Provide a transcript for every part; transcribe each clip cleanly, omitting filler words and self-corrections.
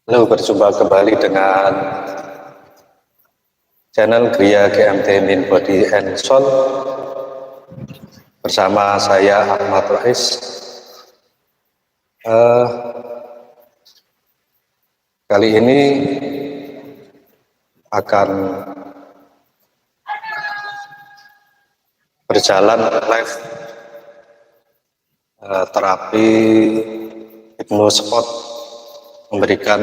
Halo, berjumpa kembali dengan channel Gria GMT Min Body and Soul bersama saya Ahmad Rais. Kali ini akan berjalan live terapi hipnospot, memberikan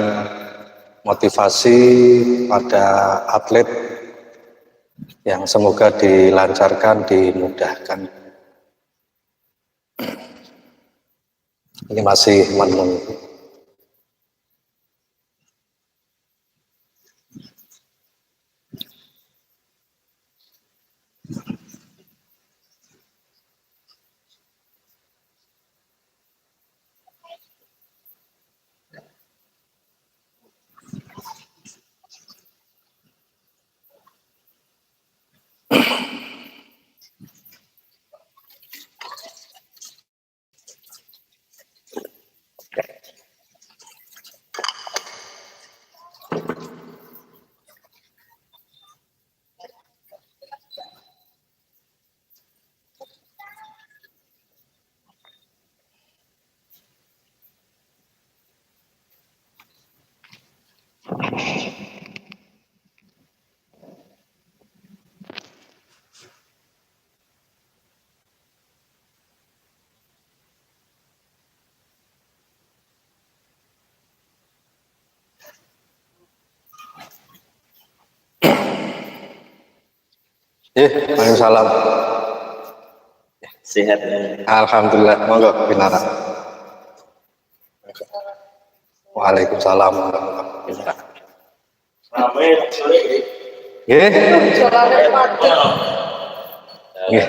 motivasi pada atlet yang semoga dilancarkan, dimudahkan. Ini masih menunggu. Waalaikumsalam. Sehat. Alhamdulillah, monggo Binara. Waalaikumsalam. Ramai sore ini. Nggih. Nggih.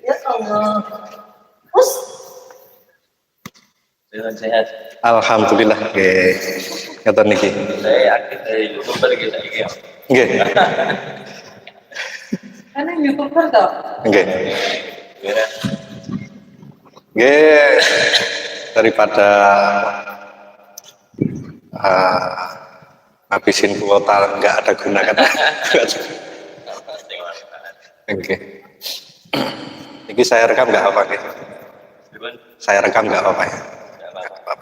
Ya Allah. Sehat. Alhamdulillah. Nggih. Ngoten niki. Saya aktif dari YouTuber kita iki. Nggih. Kan YouTuber toh? Nggih. Beres. Nggih. Daripada habisin kuota nggak ada guna kan. Oke. Ini saya rekam nggak apa-apa gitu. Saya rekam nggak apa-apa ya. Nggak apa-apa.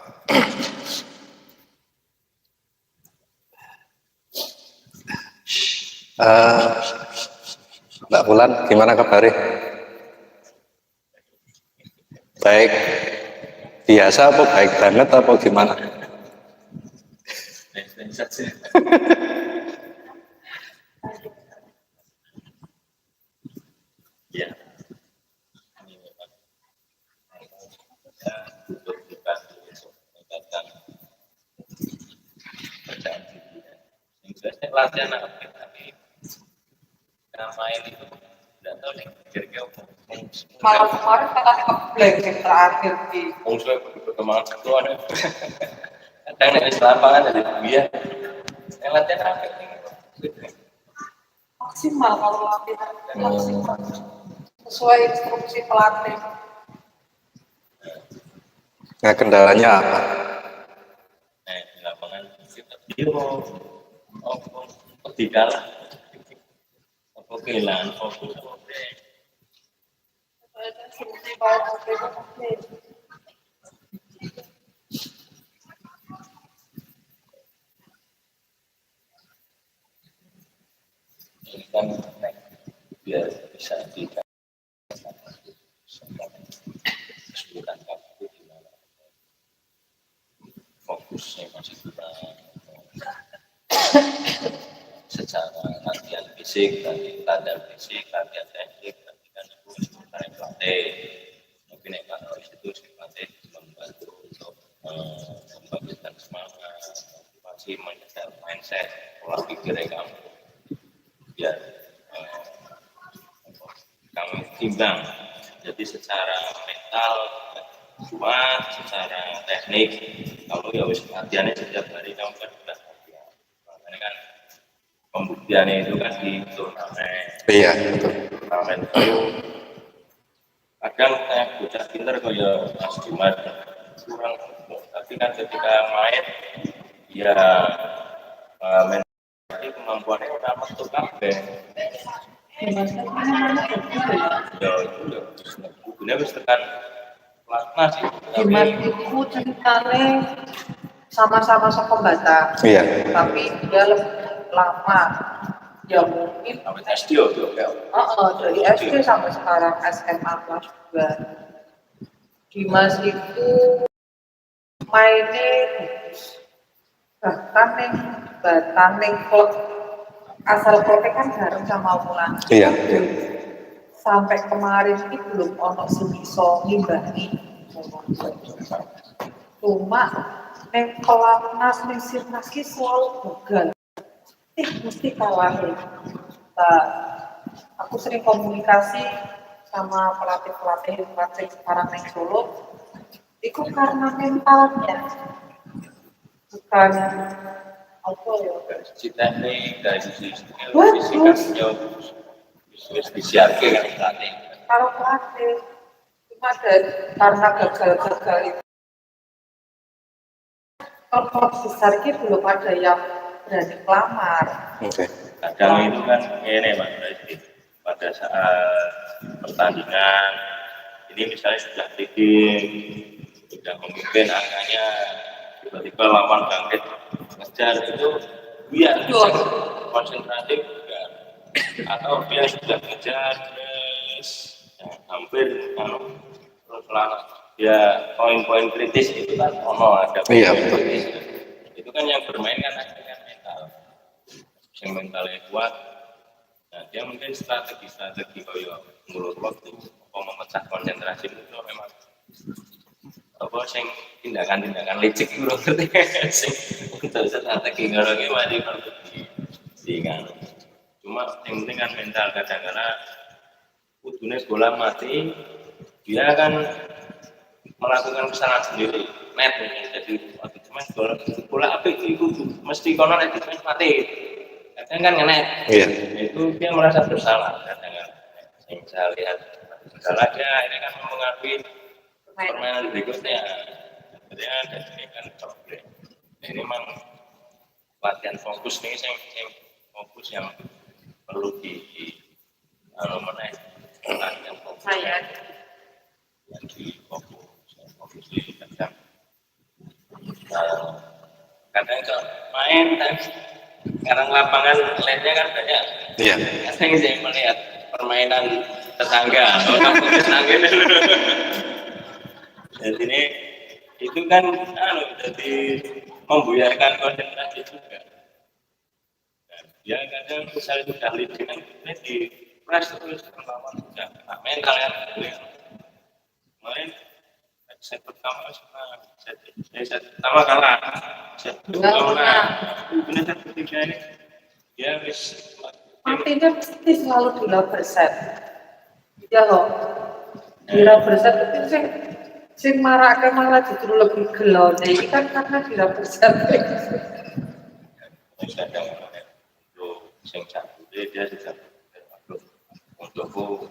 Mbak Bulan, gimana kabarnya? Baik. Biasa apa baik banget apa gimana? Ya. Latihan apa tapi main itu tidak tahu nih kira-kira Malam kemarin katanya ngeblank yang terakhir di saya perkembangan seksual kadang dari lapangan dari dia yang latihan apa ini maksimal kalau latihan maksimal sesuai instruksi pelatih. Nah, kendalanya apa? di lapangan kita ketinggalan apa kehilangan fokus Instruksi pelatih. kan biar bisa tidak kesulitan waktu di mana fokusnya masih kurang secara latihan fisik latihan teknik nanti kan itu sebenarnya pelatih mungkin yang kalau itu si pelatih membantu untuk membangkitkan semangat motivasi menyetel mindset pola pikirnya kamu biar kamu timbang jadi secara mental kuat secara teknik kamu ya wis latihannya setiap hari kamu kan sudah latihan makanya kan pembuktiannya itu kan di turnamen Iya, betul. turnamen itu kadang kayak bocah pinter kayak Mas Dimas kurang tapi kan ketika main ya main lagi kemampuannya udah metu kabeh ya itu ya kudunya wis tekan pelatnas sih Dimas itu ceritanya sama-sama saka Batam, Iya. tapi dia lebih lama. Ya mungkin sampai SD ya dari SD sampai sekarang SMA kelas 2. Dimas itu mainnya bahkan yang klub asal klubnya kan bareng sama Wulan. Iya. Sampai kemarin ini belum ono sing iso ngimbangi. Cuma neng pelatnas neng sirnas ki selalu gagal. Mesti kalah. Nah, aku sering komunikasi sama pelatih sekarang neng Solo. Itu karena mentalnya, bukan apa ya. dari sisi teknik dari sisi fisikanya wis disiapke kan pelatih Kalau pelatih cuma karena gagal itu klub besar itu belum ada yang berani melamar. Oke. kadang itu kan ini Mas Rizky pada saat pertandingan ini misalnya sudah leading sudah memimpin angkanya tiba-tiba lawan bangkit ngejar itu dia konsentrasi enggak atau dia sudah ngejar terus ya, hampir terus lama ya poin-poin kritis itu kan ada Iya, poin betul. kritis itu kan yang bermain kan akhirnya mental yang mentalnya kuat nah dia mungkin strategi kaya menurut waktu memecah konsentrasi itu memang apa sing tindakan licik itu lho ngerti sing untuk strategi ngono ki wajib perlu diingat. Cuma yang penting kan mental kadang-kadang kudune bola mati dia akan melakukan kesalahan sendiri net jadi waktu main bola apik itu mesti kono nek main mati kadang kan ngenet itu dia merasa bersalah kadang-kadang yang saya lihat salah dia ini kan mempengaruhi permainan berikutnya jadi ada ini kan problem ini memang latihan fokus nih yang fokus yang perlu di latihan fokus yang di fokus di kadang kalau main kan sekarang lapangan lainnya kan banyak Iya. kadang saya melihat permainan tetangga tetangga jadi ini itu kan jadi membuyarkan konsentrasi juga ya kadang misalnya sudah leading kan di press terus melawan sudah mental ya main set pertama set pertama kalah set kedua menang benar set ketiga ini ya wis Matinya pasti selalu di level set. Ya loh, di level set itu sing malah justru lebih gelau. Ini kan karena di level set. kadang untuk sing satu dia sudah untukku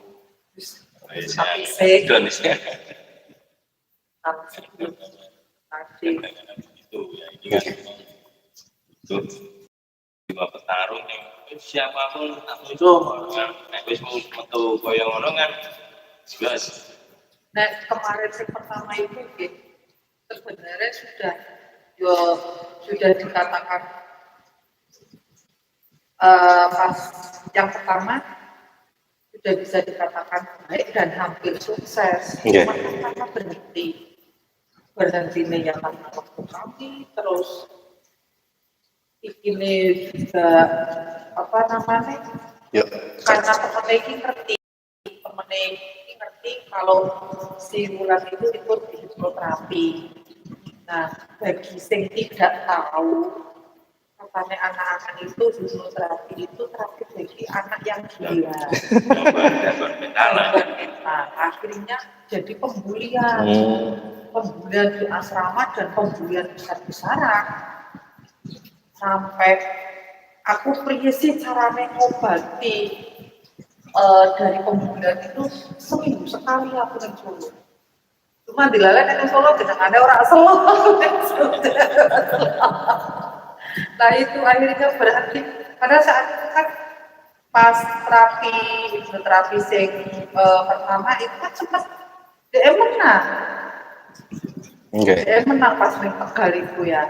Tapi saya Indonesia tadi itu ya ini kan itu dua petarung yang siapapun aku itu nek wis metu koyo ngono kan jelas nah kemarin yang pertama itu sebenarnya sudah dikatakan pas yang pertama sudah bisa dikatakan baik dan hampir sukses. Yeah. Karena berhentinya yang karena waktu kami terus ini juga apa namanya? Yuk. Karena temennya ngerti kalau si Wulan itu ikut di hipnoterapi. Nah, bagi yang tidak tahu, katanya anak-anak itu hipnoterapi itu terapi bagi anak yang gila. Nah, akhirnya jadi pembulian di asrama dan pembulian besar-besaran. Sampai aku pergi sih caranya ngobati dari pembulian itu seminggu sekali aku yang suruh. Cuma dilalah nang Solo tidak ada orang Solo. Nah itu akhirnya berhenti. Pada saat itu kan pas terapi hipnoterapi sing pertama itu kan sempat dia menang. Oke. Dia menang pas ning Tegal itu ya.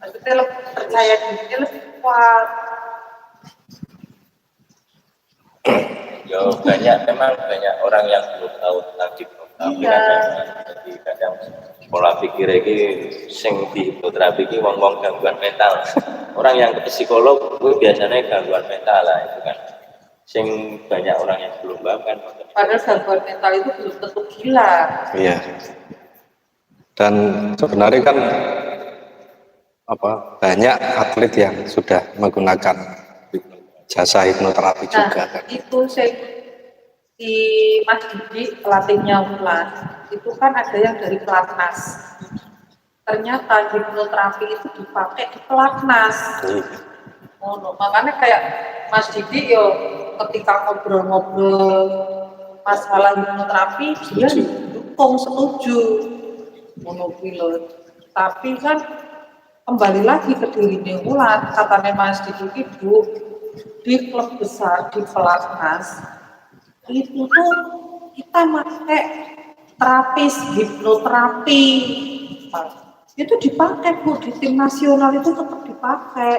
Maksudnya lebih percaya dirinya lebih kuat. Yo memang banyak orang yang belum tahu tentang hipnoterapi Iya. Jadi kadang pola pikir ini sing di hipnoterapi ini wong-wong gangguan mental. Orang yang ke psikolog itu biasanya gangguan mental lah itu kan. Sing banyak orang yang belum paham kan. Padahal gangguan mental itu belum tentu gila. Iya. Dan sebenarnya kan banyak atlet yang sudah menggunakan jasa hipnoterapi juga kan. Itu si Mas Didi pelatihnya Wulan itu kan ada yang dari pelatnas. Ternyata hipnoterapi itu dipakai di pelatnas. Makanya kayak Mas Didi yo ketika ngobrol-ngobrol masalah hipnoterapi dia dukung setuju monopilot. Tapi kan kembali lagi ke dirinya Wulan, katanya Mas Didi itu di klub besar di pelatnas itu tuh kita pakai terapis hipnoterapi itu dipakai Bu di tim nasional itu tetap dipakai,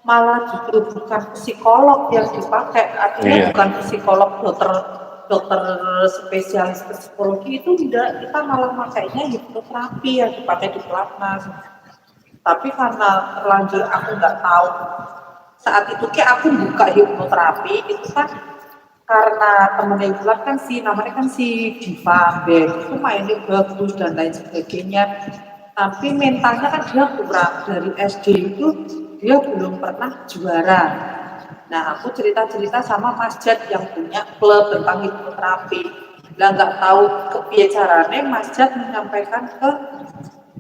malah justru bukan psikolog yang dipakai, artinya bukan psikolog dokter spesialis psikologi itu tidak, kita malah makainya hipnoterapi yang dipakai di pelatnas. Tapi karena terlanjur aku nggak tahu saat itu aku buka hipnoterapi itu kan karena temennya Wulan kan namanya kan si Diva Ben itu mainnya bagus dan lain sebagainya, tapi mentalnya kan dia kurang. Dari SD itu dia belum pernah juara. Nah aku cerita-cerita sama Mas Jad yang punya klub tentang hipnoterapi, lah nggak tahu kebiasaannya Mas Jad menyampaikan ke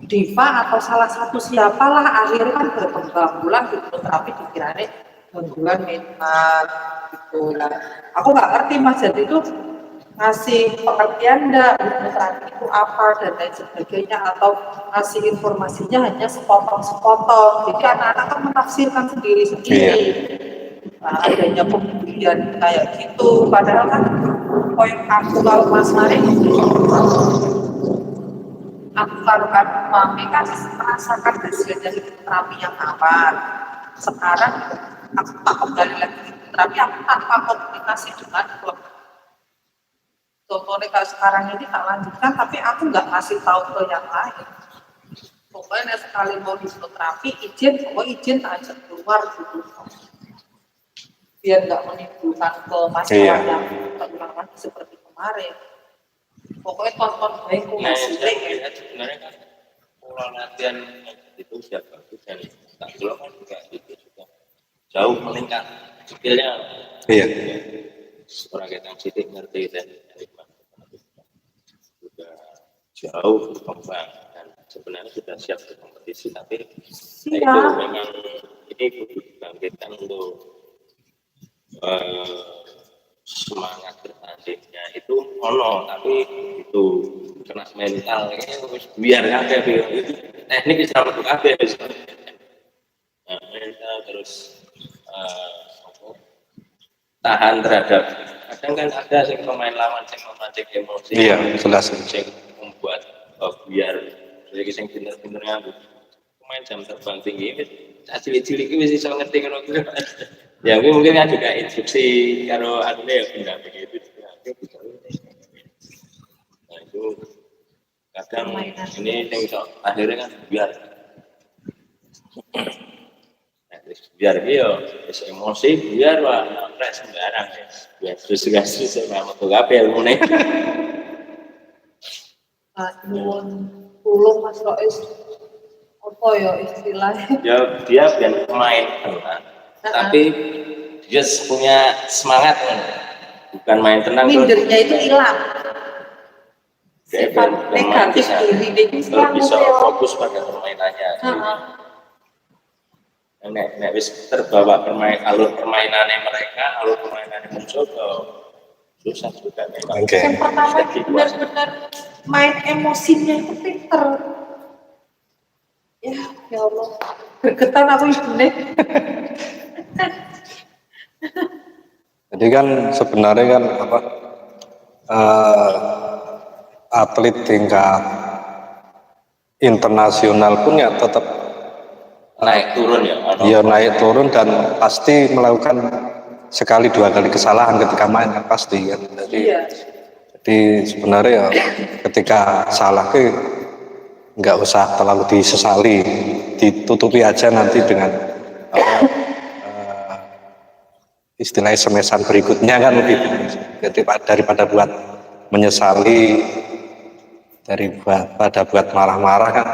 Diva atau salah satu siapalah, akhirnya kan berkembang bulan hipnoterapi dikiranya gangguan mental gitu lah. Aku nggak ngerti Mas Jad itu ngasih pengertian enggak hipnoterapi itu apa dan lain sebagainya, atau ngasih informasinya hanya sepotong-sepotong, jadi anak-anak kan menafsirkan sendiri-sendiri. Nah, adanya pembelian kayak gitu, padahal kan poin aku kalau Mas Mari aku kalau kan mami kan merasakan hasil dari terapi yang awal. Sekarang aku tak kembali lagi terapi, aku tanpa komunikasi dengan klub. Contohnya kalau sekarang ini tak lanjutkan, tapi aku nggak ngasih tahu ke yang lain. Pokoknya sekali mau hipnoterapi izin, pokoknya izin aja keluar gitu. Biar nggak menimbulkan ke masalah yang terulang seperti kemarin. Pokoknya tonton baik Nah, sebenarnya kan pola latihan itu sudah bagus dan tak dulu kan juga itu sudah jauh meningkat skillnya. Iya. Orang kita sidik ngerti dan sudah jauh berkembang dan sebenarnya sudah siap berkompetisi, tapi itu memang ini perlu dibangkitkan untuk semangat bertandingnya itu tapi itu kena mental biar ada itu teknik bisa untuk apa mental terus tahan terhadap, kadang kan ada sing pemain lawan sing memancing emosi, jelas sing membuat biar jadi sing pinter-pinter nganggo pemain jam terbang tinggi cilik-cilik iki wis iso ngerti ngono kuwi. Ya mungkin kan juga instruksi kalau ada ya pendamping itu juga. Nah itu kadang ini yang akhirnya kan biar dia emosi biar nggak sembarang ya terus sama tuh apa ilmu nih. Nun tulung Mas Rois apa ya istilahnya? Ya dia bukan pemain tapi dia punya semangat kan, bukan main tenang. Mindernya itu hilang. Sifat negatif diri dia bisa fokus pada permainannya. Nek wis terbawa alur permainannya mereka, alur permainannya muncul susah juga memang. Oke. Yang pertama itu benar-benar main emosinya itu pinter. Ya Allah, gregetan aku ibune. Jadi kan sebenarnya kan apa atlet tingkat internasional pun ya tetap Naik turun ya. ya naik turun dan pasti melakukan sekali dua kali kesalahan ketika main kan pasti kan. Iya. Jadi sebenarnya ya ketika salah ke nggak usah terlalu disesali, ditutupi aja nanti dengan istilahnya semesan berikutnya kan begitu. Jadi daripada buat menyesali, daripada buat marah-marah kan,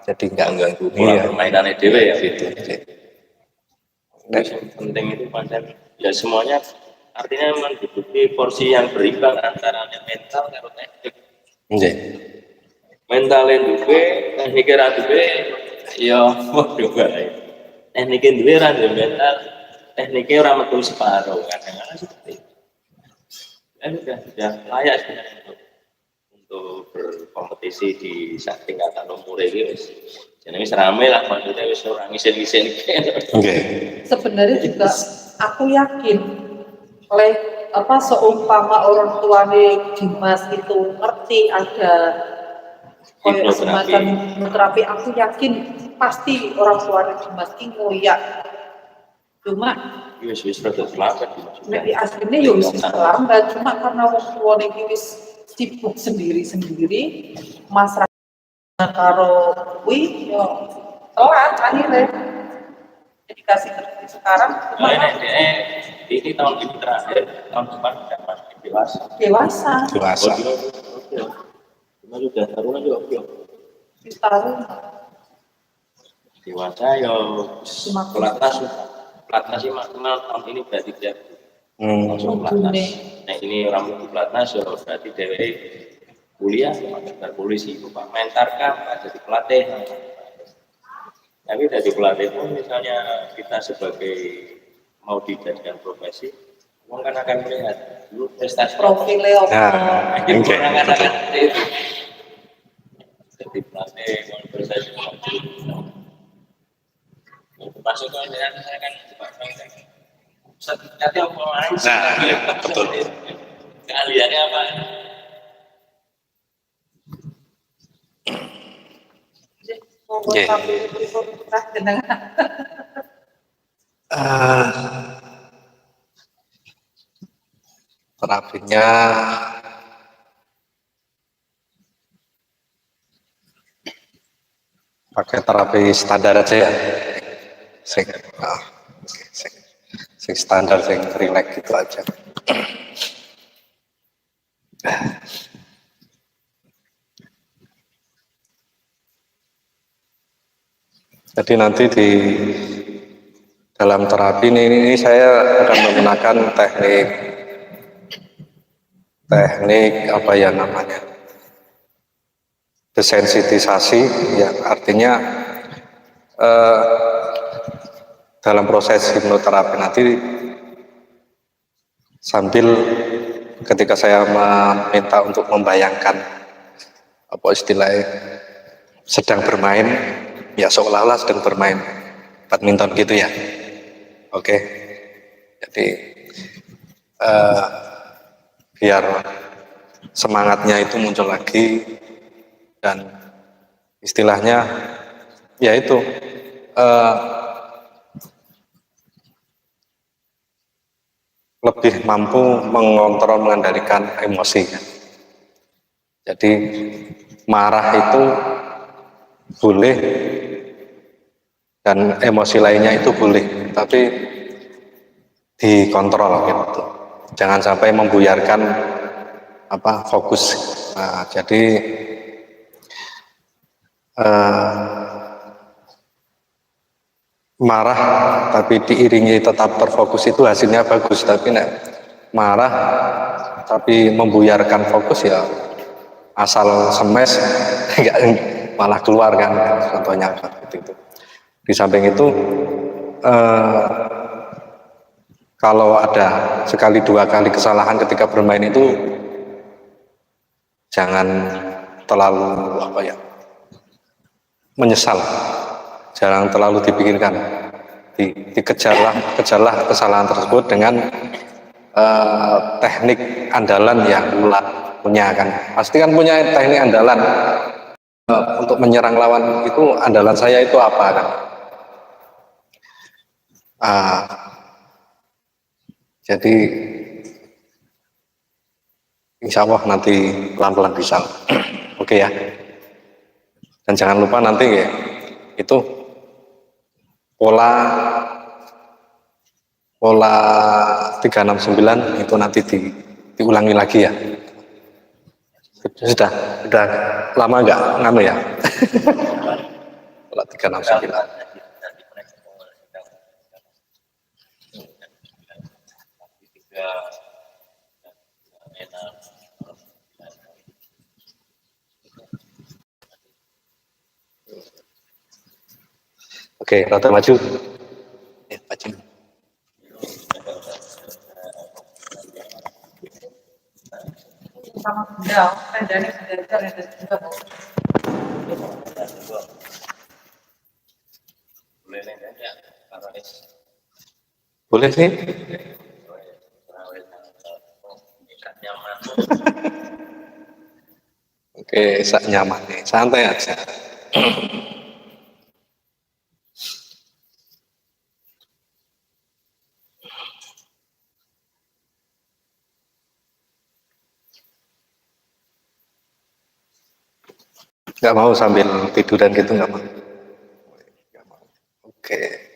jadi nggak Mengganggu pola permainan dewe ya. gitu. Yang penting itu pancen ya semuanya artinya menduduki porsi yang berimbang antara mental karo teknik. Oke. Mentalnya duwe, tekniknya ra duwe, ya waduh bae. Tekniknya duwe ra duwe mental, tekniknya ora metu separuh kadang-kadang seperti itu. Dan sudah layak sebenarnya untuk berkompetisi di tingkatan umur ini wis. Jadi wis rame lah maksudnya wis ora ngisin-ngisin. Oke. Sebenarnya juga aku yakin oleh seumpama orang tuanya Dimas itu ngerti ada kayak semacam hipnoterapi, aku yakin pasti orang tuanya Dimas ini ngoyak. Cuma Wis rada terlambat nek di aslinya ya wis terlambat, cuma karena wong tuane iki wis sibuk sendiri-sendiri, masyarakat karo kuwi yo telat akhirnya. Jadi kasih terus sekarang cuma ini tahun ini terakhir, tahun depan sudah masuk dewasa. dewasa. Cuma sudah taruhan juga belum. Ditaruh Dewasa ya pelatnas sih maksimal tahun ini berarti dia langsung pelatnas. Nah ini orang di pelatnas ya berarti DWI kuliah mengajar polisi, lupa mentarkan jadi pelatih. Tapi dari pelatih pun misalnya kita sebagai mau dijadikan profesi, orang kan akan melihat dulu prestasi profilnya orang kan akan itu jadi pelatih mau prestasi masuk ke dengan saya kan sertifikatnya apa aja betul. keahliannya apa terapinya pakai terapi standar aja ya, sing standar, sing relax gitu aja. Jadi nanti di dalam terapi ini saya akan menggunakan teknik apa ya namanya, desensitisasi, yang artinya dalam proses hipnoterapi nanti sambil ketika saya meminta untuk membayangkan apa istilahnya sedang bermain, ya seolah-olah sedang bermain badminton gitu ya. Oke. Jadi biar semangatnya itu muncul lagi dan istilahnya yaitu lebih mampu mengontrol, mengendalikan emosi. Jadi marah itu boleh dan emosi lainnya itu boleh, tapi dikontrol gitu. Jangan sampai membuyarkan fokus. Nah, jadi marah tapi diiringi tetap terfokus itu hasilnya bagus, tapi marah tapi membuyarkan fokus ya asal semes nggak malah keluar kan, contohnya seperti itu. Di samping itu kalau ada sekali dua kali kesalahan ketika bermain itu jangan terlalu apa ya, menyesal, jangan terlalu dipikirkan, kejarlah kesalahan tersebut dengan teknik andalan yang Ula punya kan, pasti kan punya teknik andalan. Untuk menyerang lawan itu andalan saya itu apa kan? Jadi insya Allah nanti pelan-pelan bisa. Oke ya. Dan jangan lupa nanti ya, itu pola pola 369 itu nanti diulangi lagi ya. Sudah lama nggak nganu ya. Pola 369. Oke, rata maju. Ya, maju. Sama benda, tandanya belajar yang juga. Boleh sih. Oke, sak nyaman nih, santai aja. Nggak mau sambil tiduran gitu, nggak mau. Nggak mau. Oke.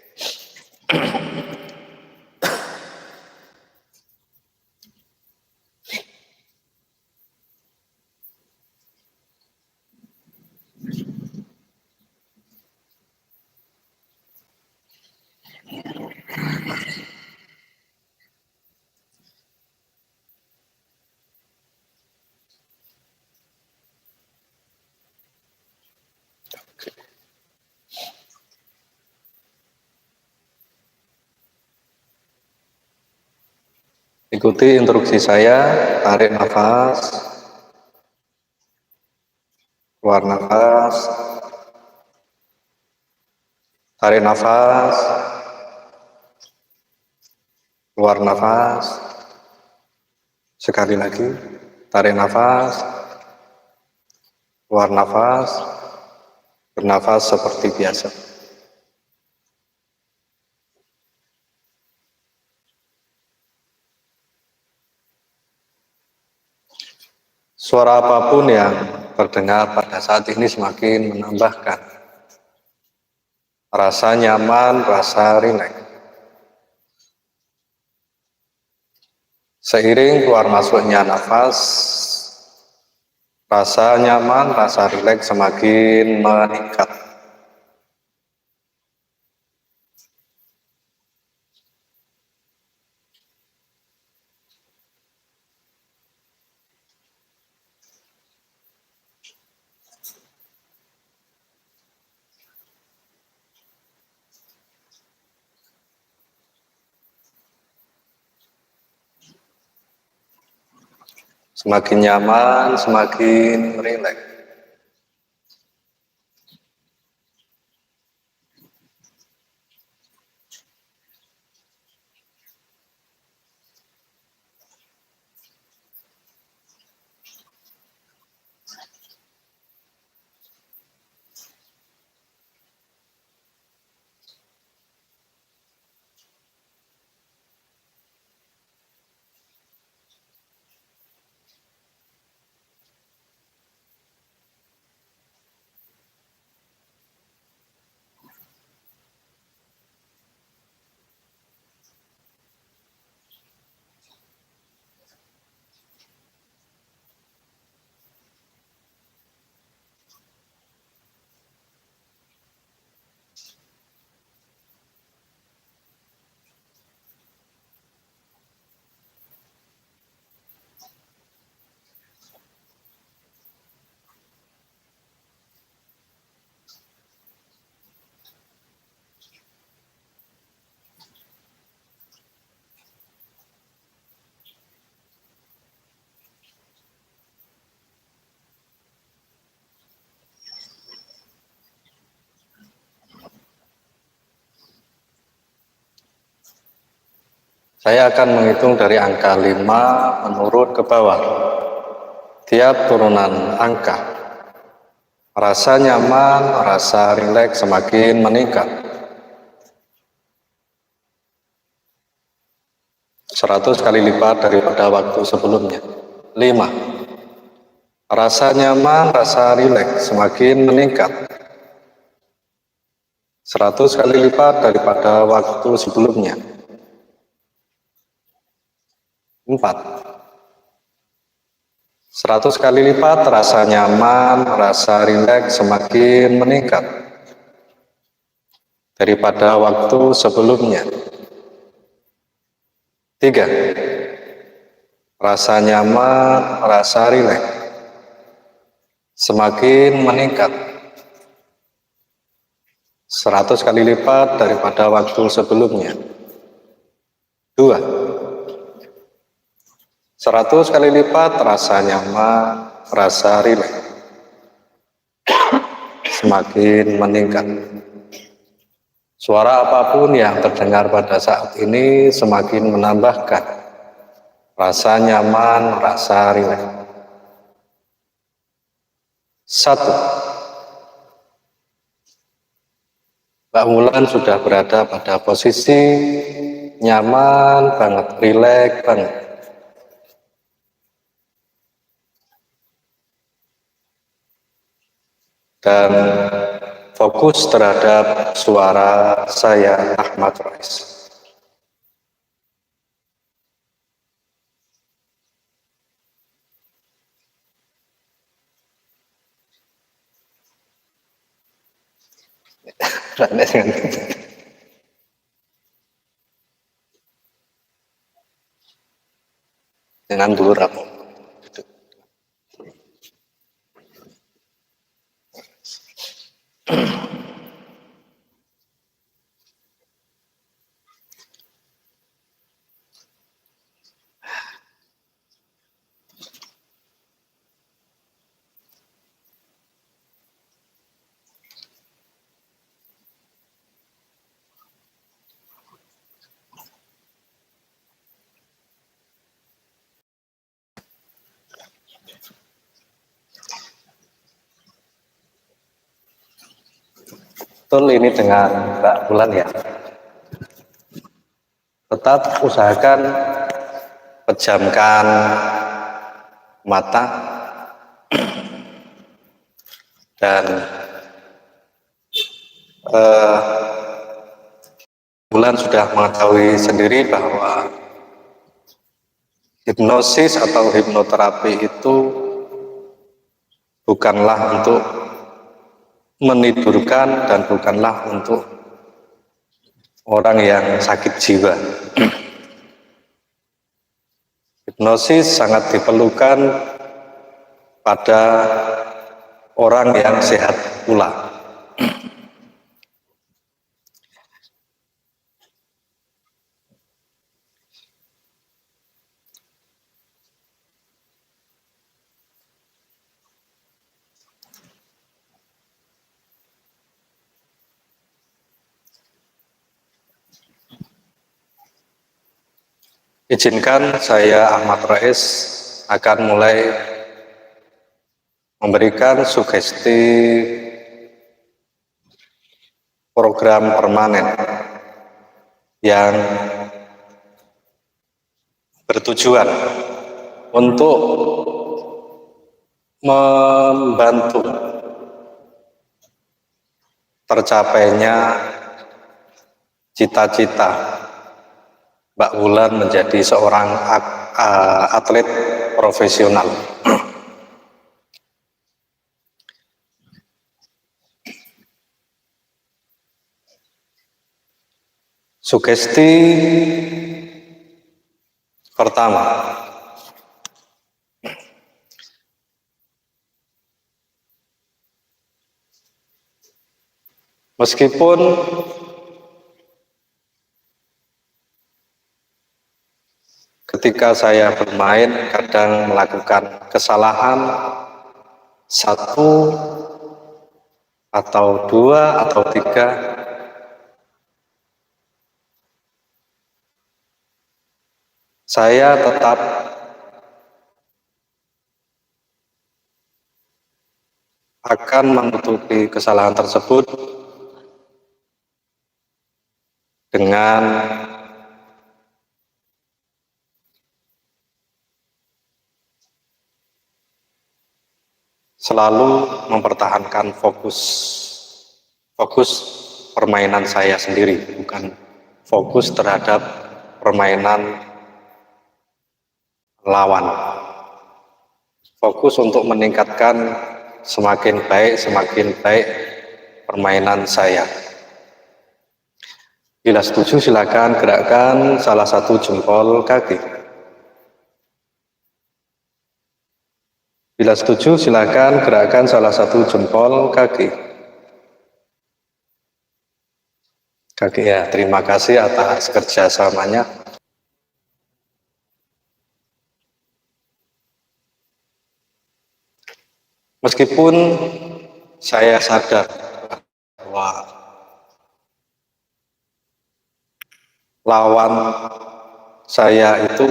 Ikuti instruksi saya, tarik nafas, keluar nafas, tarik nafas, keluar nafas, sekali lagi, tarik nafas, keluar nafas, bernafas seperti biasa. Suara apapun yang terdengar pada saat ini semakin menambahkan rasa nyaman, rasa rileks. Seiring keluar masuknya nafas, rasa nyaman, rasa rileks semakin meningkat. Semakin nyaman, semakin rileks. Saya akan menghitung dari angka 5 menurun ke bawah. Tiap turunan angka, rasa nyaman, rasa rileks semakin meningkat. 100 kali lipat daripada waktu sebelumnya. 5. Rasa nyaman, rasa rileks semakin meningkat. 100 kali lipat daripada waktu sebelumnya. 4. 100 kali lipat rasa nyaman, rasa rileks semakin meningkat daripada waktu sebelumnya. 3. Rasa nyaman, rasa rileks semakin meningkat 100 kali lipat daripada waktu sebelumnya. 2. 100 kali lipat rasa nyaman, rasa rileks semakin meningkat. Suara apapun yang terdengar pada saat ini semakin menambahkan rasa nyaman, rasa rileks. 1. Mbak Wulan sudah berada pada posisi nyaman banget, rileks banget. Dan fokus terhadap suara saya, Ahmad Rais. Dengan durap. Betul ini dengan Mbak Wulan ya. Tetap usahakan pejamkan mata dan Wulan sudah mengetahui sendiri bahwa hipnosis atau hipnoterapi itu bukanlah untuk menidurkan dan bukanlah untuk orang yang sakit jiwa. Hipnosis sangat diperlukan pada orang yang sehat pula. Izinkan saya Ahmad Rais akan mulai memberikan sugesti program permanen yang bertujuan untuk membantu tercapainya cita-cita Mbak Wulan menjadi seorang atlet profesional. Sugesti pertama, meskipun ketika saya bermain kadang melakukan kesalahan 1 atau 2 atau 3, saya tetap akan menutupi kesalahan tersebut dengan selalu mempertahankan fokus permainan saya sendiri, bukan fokus terhadap permainan lawan. Fokus untuk meningkatkan semakin baik permainan saya. Bila setuju silakan gerakkan salah satu jempol kaki. Bila setuju silakan gerakkan salah satu jempol kaki. Kaki ya, terima kasih atas kerjasamanya. Meskipun saya sadar bahwa lawan saya itu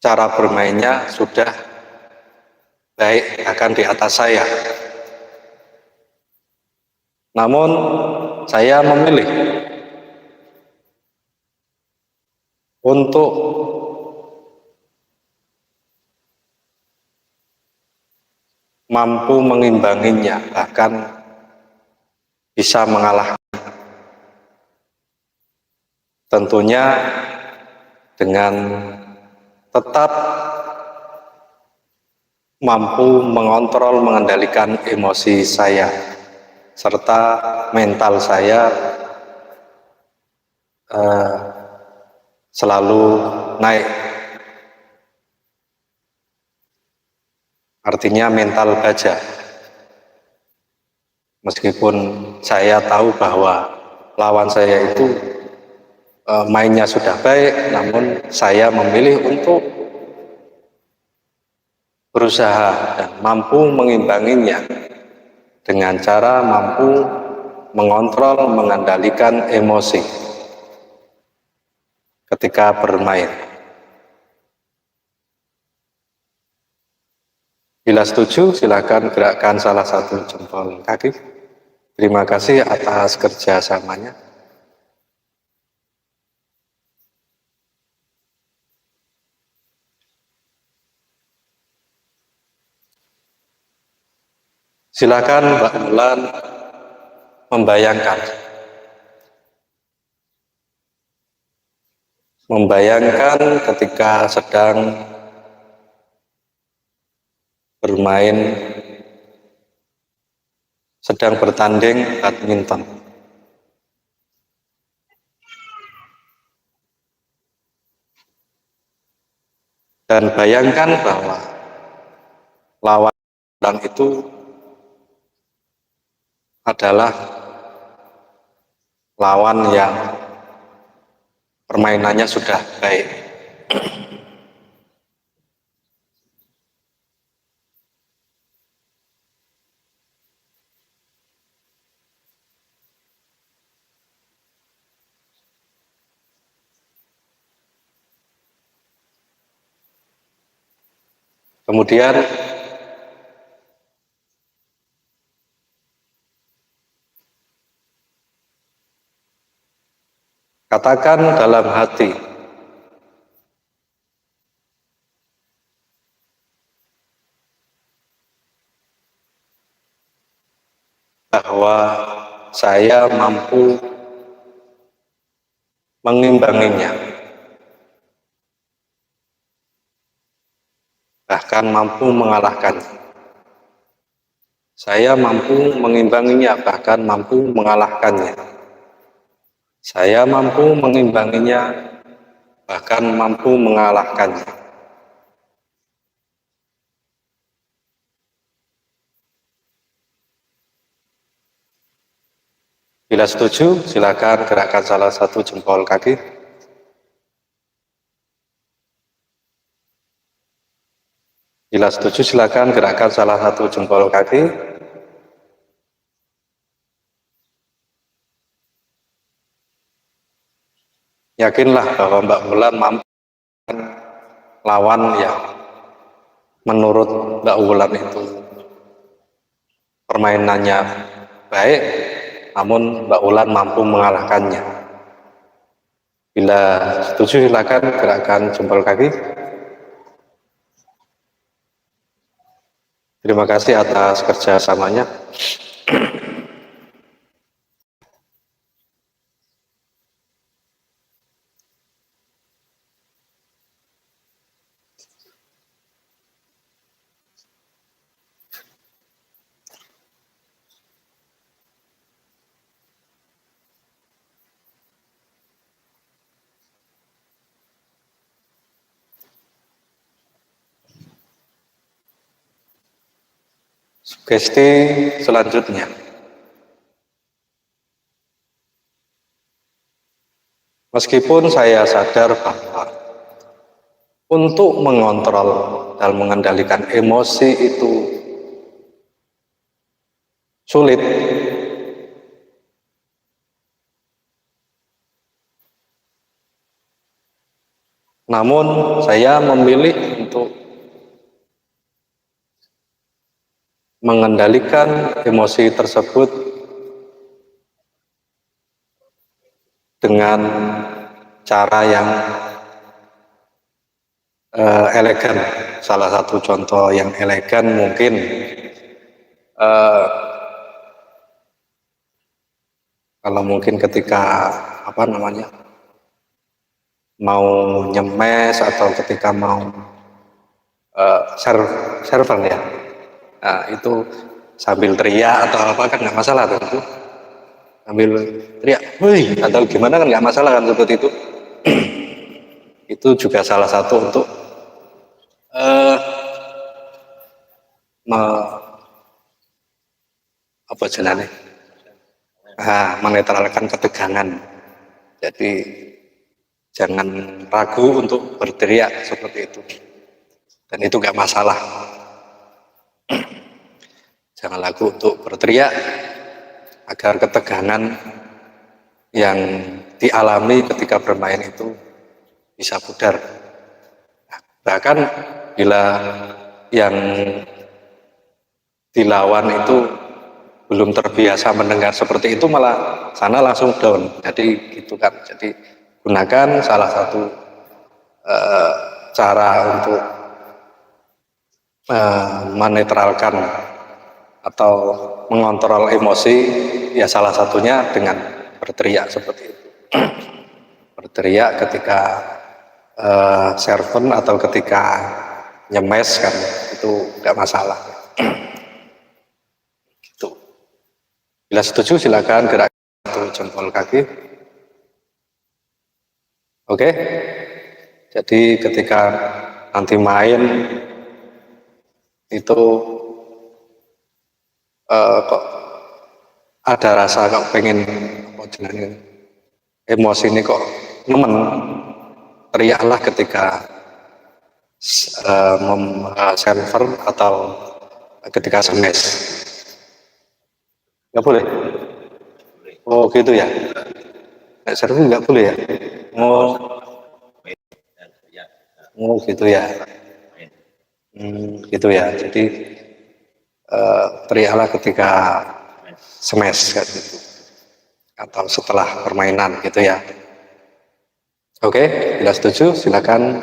cara bermainnya sudah baik, akan di atas saya. Namun saya memilih untuk mampu mengimbanginya, bahkan bisa mengalahkan. Tentunya dengan tetap mampu mengontrol, mengendalikan emosi saya, serta mental saya selalu naik. Artinya mental baja. Meskipun saya tahu bahwa lawan saya itu mainnya sudah baik, namun saya memilih untuk berusaha dan mampu mengimbanginya dengan cara mampu mengontrol, mengendalikan emosi ketika bermain. Bila setuju, silakan gerakkan salah satu jempol kaki. Terima kasih atas kerjasamanya. Silakan Mbak Mulan membayangkan ketika sedang bermain, sedang bertanding badminton. Dan bayangkan bahwa lawan itu adalah lawan yang permainannya sudah baik. Kemudian katakan dalam hati, bahwa saya mampu mengimbanginya, bahkan mampu mengalahkannya. Saya mampu mengimbanginya, bahkan mampu mengalahkannya. Saya mampu mengimbanginya, bahkan mampu mengalahkannya. Bila setuju, silakan gerakkan salah satu jempol kaki. Bila setuju, silakan gerakkan salah satu jempol kaki. yakinlah bahwa Mbak Wulan mampu lawan yang menurut Mbak Wulan itu permainannya baik, namun Mbak Wulan mampu mengalahkannya. Bila setuju silakan gerakan jempol kaki. Terima kasih atas kerjasamanya. Sugesti selanjutnya. Meskipun saya sadar bahwa untuk mengontrol dan mengendalikan emosi itu sulit, namun saya memilih untuk mengendalikan emosi tersebut dengan cara yang elegan. Salah satu contoh yang elegan mungkin kalau mungkin ketika mau nyemes atau ketika mau server ya, nah, itu sambil teriak atau apa kan nggak masalah tentu. Sambil teriak, wih, atau gimana kan nggak masalah kan seperti itu. Itu juga salah satu untuk menetralkan ketegangan. Jadi jangan ragu untuk berteriak seperti itu, dan itu nggak masalah. Jangan ragu untuk berteriak agar ketegangan yang dialami ketika bermain itu bisa pudar. Bahkan bila yang dilawan itu belum terbiasa mendengar seperti itu, malah sana langsung down. Jadi gitu kan. Jadi gunakan salah satu cara untuk menetralkan atau mengontrol emosi, ya salah satunya dengan berteriak seperti itu. Berteriak ketika serven atau ketika nyemes kan, itu nggak masalah. Gitu. Bila setuju silakan gerak satu jempol kaki. Oke. Jadi ketika nanti main itu kok ada rasa kok pengen emosi ini kok nemen, teriaklah ketika server atau ketika smash. Nggak boleh? Oh gitu ya? Server nggak boleh ya? Oh gitu ya? Gitu ya. Jadi teriaklah ketika smash kan gitu, atau setelah permainan gitu ya. Oke, bila setuju silakan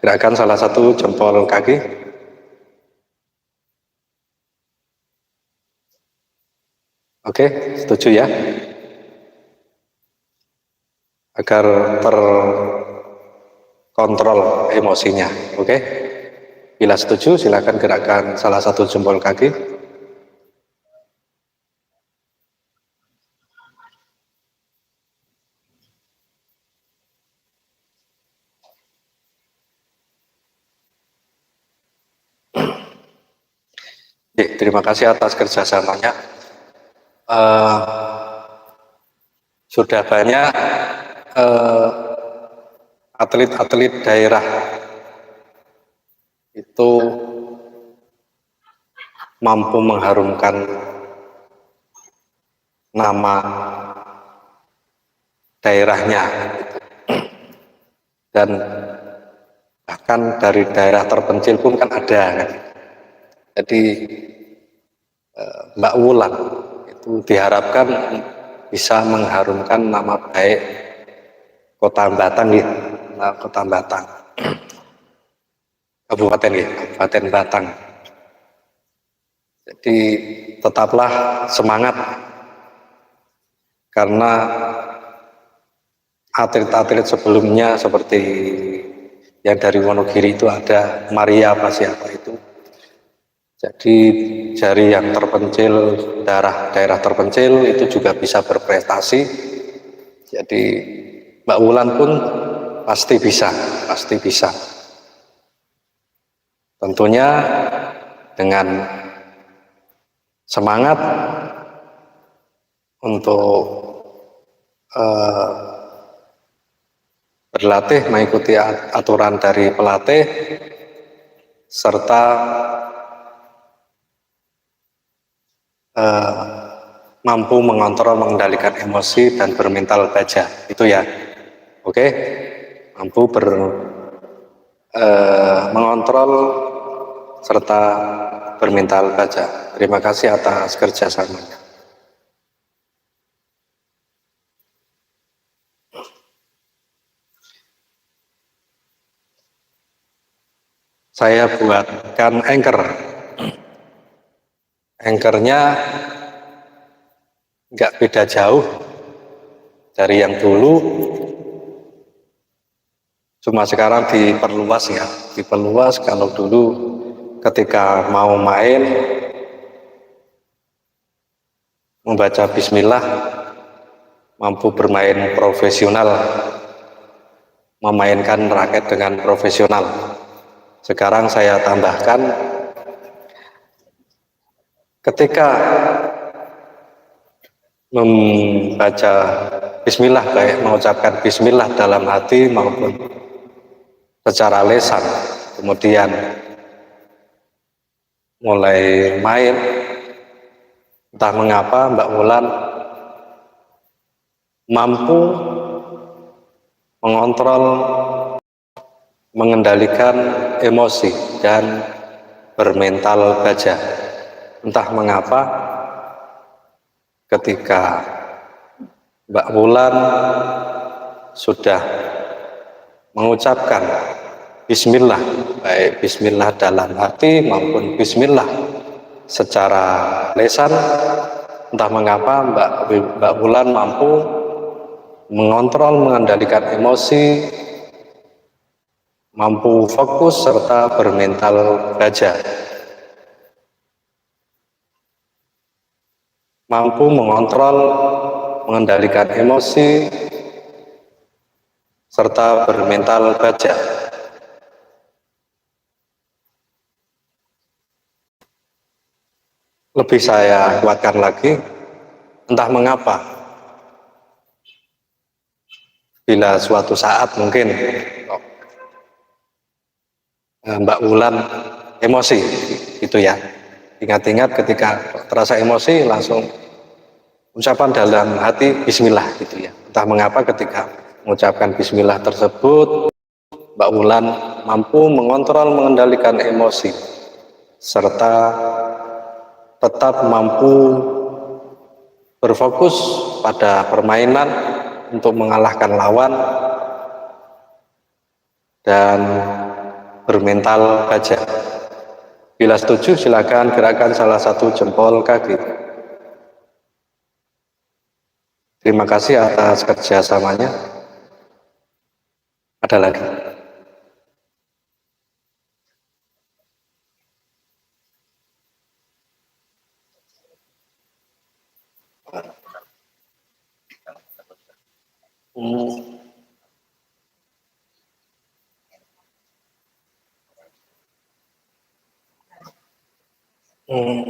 gerakan salah satu jempol kaki. Oke, setuju ya, agar terkontrol emosinya. Oke, bila setuju silakan gerakan salah satu jempol kaki. Terima kasih atas kerjasamanya. Sudah banyak atlet-atlet daerah itu mampu mengharumkan nama daerahnya. dan bahkan dari daerah terpencil pun kan ada kan. Jadi Mbak Wulan itu diharapkan bisa mengharumkan nama baik Kota Batang ya, Kota Batang, Kabupaten ya, Kabupaten Batang. Jadi tetaplah semangat karena atlet-atlet sebelumnya seperti yang dari Wonogiri itu ada Maria apa siapa itu. Jadi dari yang terpencil, daerah terpencil itu juga bisa berprestasi. Jadi Mbak Wulan pun pasti bisa, pasti bisa. Tentunya dengan semangat untuk berlatih, mengikuti aturan dari pelatih, serta mampu mengontrol, mengendalikan emosi dan bermental baja. Itu ya, oke? Mampu mengontrol serta bermental baja. Terima kasih atas kerjasamanya. Saya buatkan anchor. Anchornya nggak beda jauh dari yang dulu, cuma sekarang diperluas ya, diperluas. Kalau dulu ketika mau main membaca bismillah, mampu bermain profesional, memainkan raket dengan profesional. Sekarang saya tambahkan, ketika membaca bismillah, baik mengucapkan bismillah dalam hati maupun secara lisan, kemudian mulai main, entah mengapa Mbak Wulan mampu mengontrol, mengendalikan emosi dan bermental baja. Entah mengapa ketika Mbak Wulan sudah mengucapkan bismillah, baik bismillah dalam hati maupun bismillah secara lisan, entah mengapa Mbak Wulan mampu mengontrol, mengendalikan emosi, mampu fokus serta bermental baja, mampu mengontrol, mengendalikan emosi serta bermental baja. Lebih saya kuatkan lagi, entah mengapa bila suatu saat mungkin Mbak Wulan emosi gitu ya, ingat-ingat ketika terasa emosi langsung ucapan dalam hati bismillah gitu ya. Entah mengapa ketika mengucapkan bismillah tersebut Mbak Wulan mampu mengontrol, mengendalikan emosi serta tetap mampu berfokus pada permainan untuk mengalahkan lawan dan bermental baja. Bila setuju silakan gerakan salah satu jempol kaki. Terima kasih atas kerjasamanya. Ada lagi? Hmm. Hmm.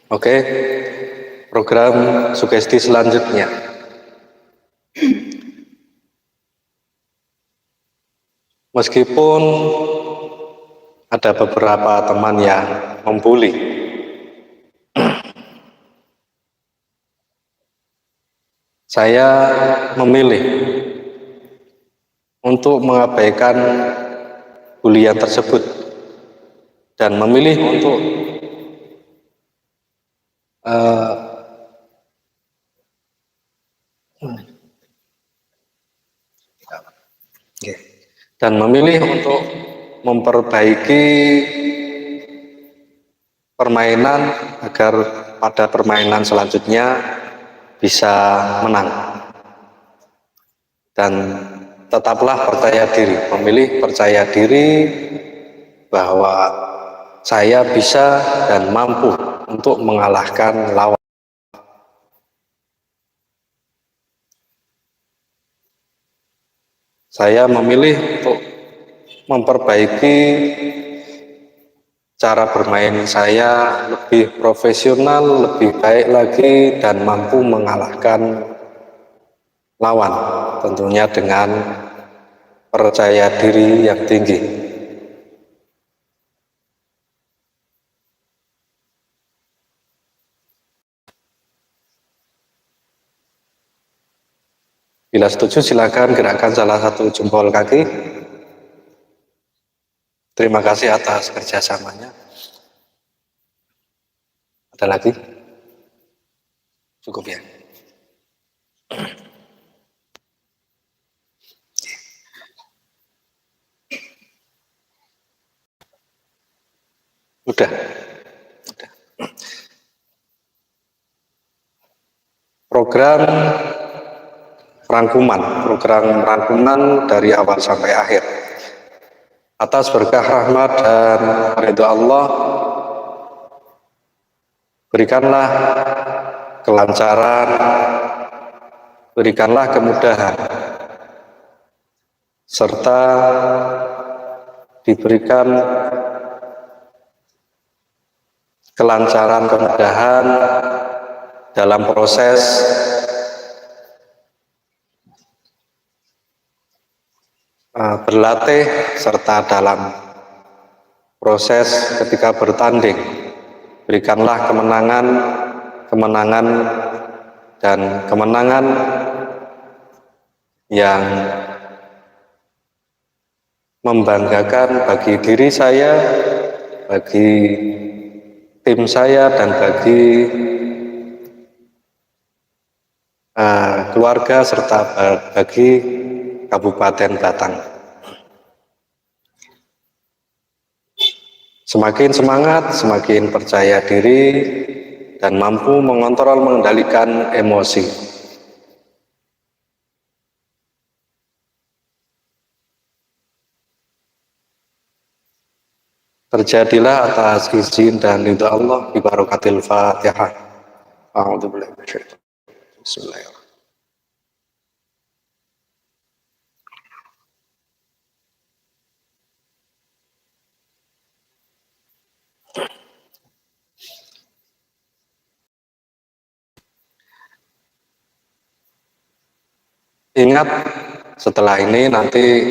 Oke, program sugesti selanjutnya. Meskipun ada beberapa teman yang membuli, saya memilih untuk mengabaikan bulian tersebut dan memilih untuk untuk memperbaiki permainan agar pada permainan selanjutnya bisa menang. Dan tetaplah percaya diri, memilih percaya diri bahwa saya bisa dan mampu untuk mengalahkan lawan. Saya memilih untuk memperbaiki cara bermain saya lebih profesional, lebih baik lagi, dan mampu mengalahkan lawan, tentunya dengan percaya diri yang tinggi. Bila setuju, silakan gerakkan salah satu jempol kaki. Terima kasih atas kerjasamanya. Ada lagi? Cukup ya. Udah. Program rangkuman dari awal sampai akhir. Atas berkah rahmat dan ridho Allah, berikanlah kelancaran, berikanlah kemudahan, serta diberikan kelancaran, kemudahan dalam proses berlatih serta dalam proses ketika bertanding. Berikanlah kemenangan dan kemenangan yang membanggakan bagi diri saya, bagi tim saya, dan bagi keluarga serta bagi Kabupaten Batang. Semakin semangat, semakin percaya diri, dan mampu mengontrol, mengendalikan emosi. Terjadilah atas izin dan ridha Allah bi barakatil Fatihah. A'udzubillahi minasyaitonir rajim. Bismillahirrahmanirrahim. Ingat, setelah ini nanti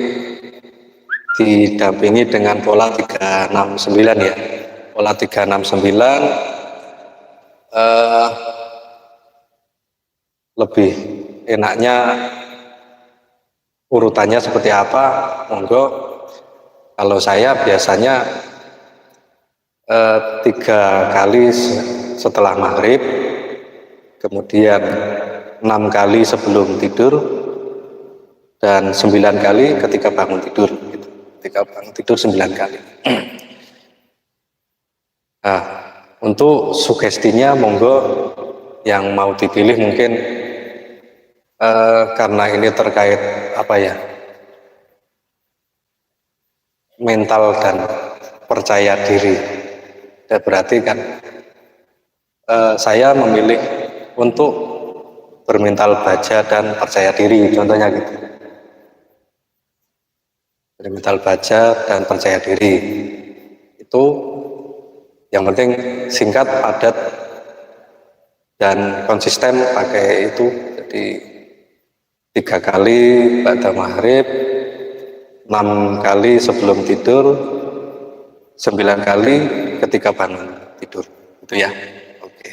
didampingi dengan pola 369 ya. Pola 369 lebih enaknya urutannya seperti apa, monggo. Kalau saya biasanya 3 kali setelah maghrib, kemudian 6 kali sebelum tidur, dan 9 kali ketika bangun tidur. Ketika bangun tidur 9 kali. Nah, untuk sugestinya monggo yang mau dipilih mungkin karena ini terkait mental dan percaya diri. Dan berarti kan saya memilih untuk bermental baja dan percaya diri, contohnya gitu. Bermental baja dan percaya diri. Itu yang penting singkat, padat, dan konsisten pakai itu. Jadi 3 kali ba'da maghrib, 6 kali sebelum tidur, 9 kali ketika bangun tidur, itu ya. Oke.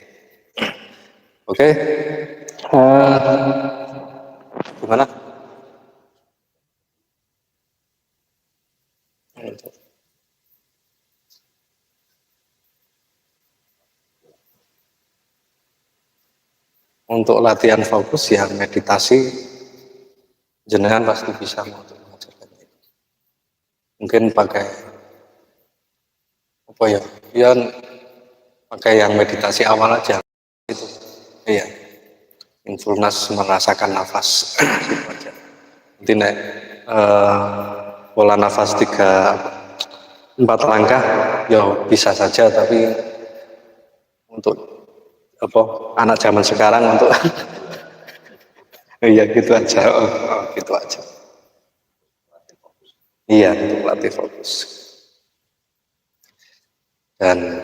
Oke. Gimana? Untuk latihan fokus ya meditasi, jenengan pasti bisa untuk mengajarkannya. Mungkin pakai apa ya? Ya pakai yang meditasi awal aja itu. Iya. Mindfulness, merasakan nafas gitu aja. Nanti pola nafas 4 langkah ya bisa saja, tapi untuk apa anak zaman sekarang untuk iya gitu aja. Gitu aja. Iya, untuk latih fokus. Dan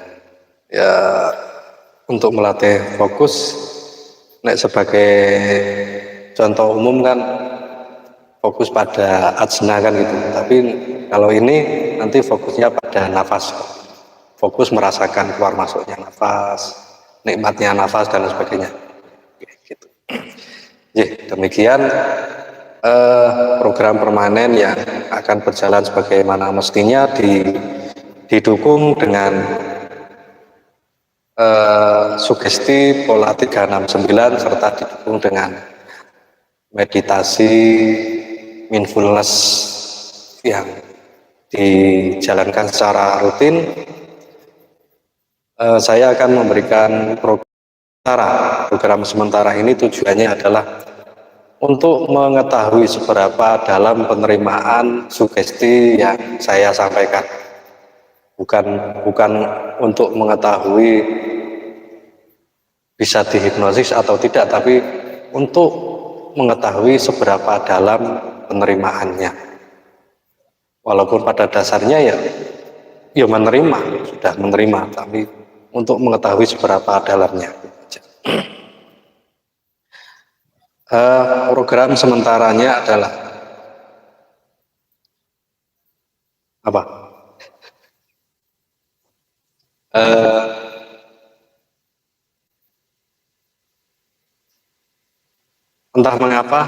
ya untuk melatih fokus, sebagai contoh umum kan fokus pada ajna kan gitu. Tapi kalau ini nanti fokusnya pada nafas. Fokus merasakan keluar masuknya nafas, nikmatnya nafas dan sebagainya. Gitu. Demikian program permanen yang akan berjalan sebagaimana mestinya, didukung dengan sugesti pola 369 serta didukung dengan meditasi mindfulness yang dijalankan secara rutin. Saya akan memberikan program sementara ini tujuannya adalah untuk mengetahui seberapa dalam penerimaan sugesti yang saya sampaikan, bukan untuk mengetahui bisa dihipnosis atau tidak, tapi untuk mengetahui seberapa dalam penerimaannya. Walaupun pada dasarnya ya menerima, sudah menerima, tapi untuk mengetahui seberapa dalamnya. Program sementaranya adalah apa? Entah mengapa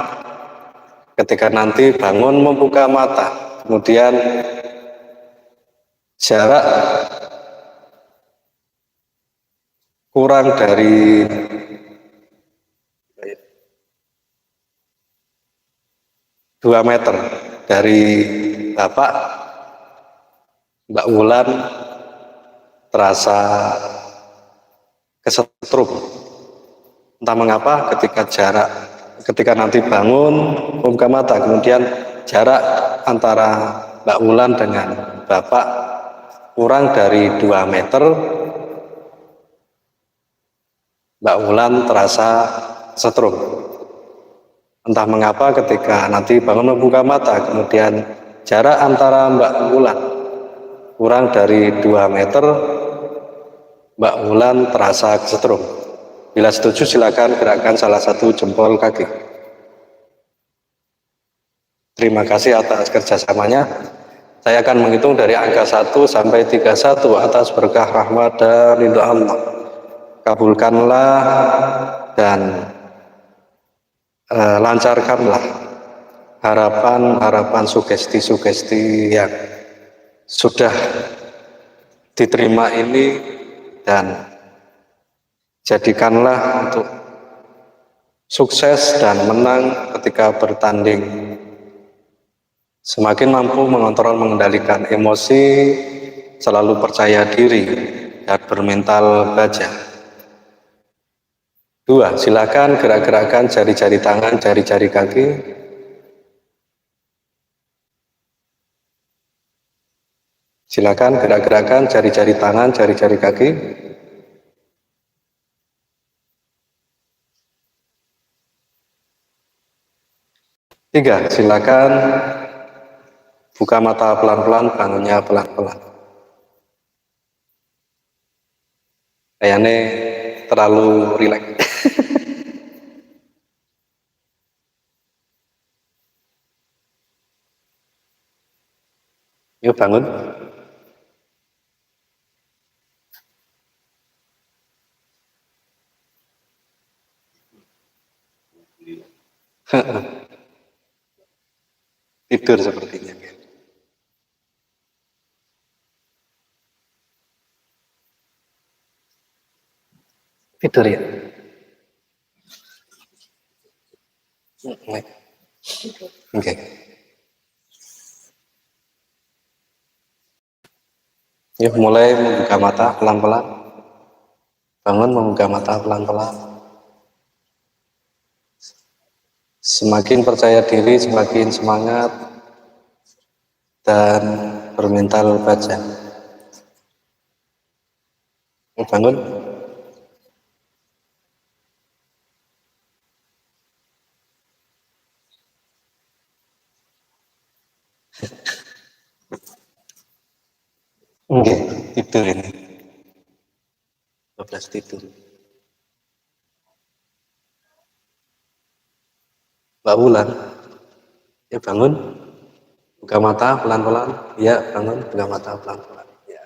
ketika nanti bangun membuka mata, kemudian jarak kurang dari 2 meter dari Bapak, Mbak Wulan terasa kesetrum. Entah mengapa ketika nanti bangun membuka mata, kemudian jarak antara Mbak Wulan dengan Bapak kurang dari 2 meter, Mbak Wulan terasa setrum. Entah mengapa ketika nanti bangun membuka mata, kemudian jarak antara Mbak Wulan kurang dari 2 meter, Mbak Wulan terasa kesetrum. Bila setuju silakan gerakkan salah satu jempol kaki. Terima kasih atas kerjasamanya. Saya akan menghitung dari angka 1 sampai 31 atas berkah rahmat dan ridho Allah. Kabulkanlah dan lancarkanlah harapan-harapan sugesti-sugesti yang sudah diterima ini, dan jadikanlah untuk sukses dan menang ketika bertanding. Semakin mampu mengontrol, mengendalikan emosi, selalu percaya diri, dan bermental baja. 2. Silakan gerak-gerakkan jari-jari tangan, jari-jari kaki. Silakan gerak-gerakkan jari-jari tangan, jari-jari kaki. 3. Silakan buka mata pelan-pelan, bangunnya pelan-pelan. Kayaknya terlalu rileks. Yuk bangun. Tidur sepertinya. Tidur ya. Oke. Yuk mulai membuka mata pelan-pelan. Bangun membuka mata pelan-pelan. Semakin percaya diri, semakin semangat dan bermental baja. Bangun. Oke, tidur ini. 12 tidur. Mbak Wulan, ya bangun, buka mata pelan-pelan, ya bangun, buka mata pelan-pelan. Ya.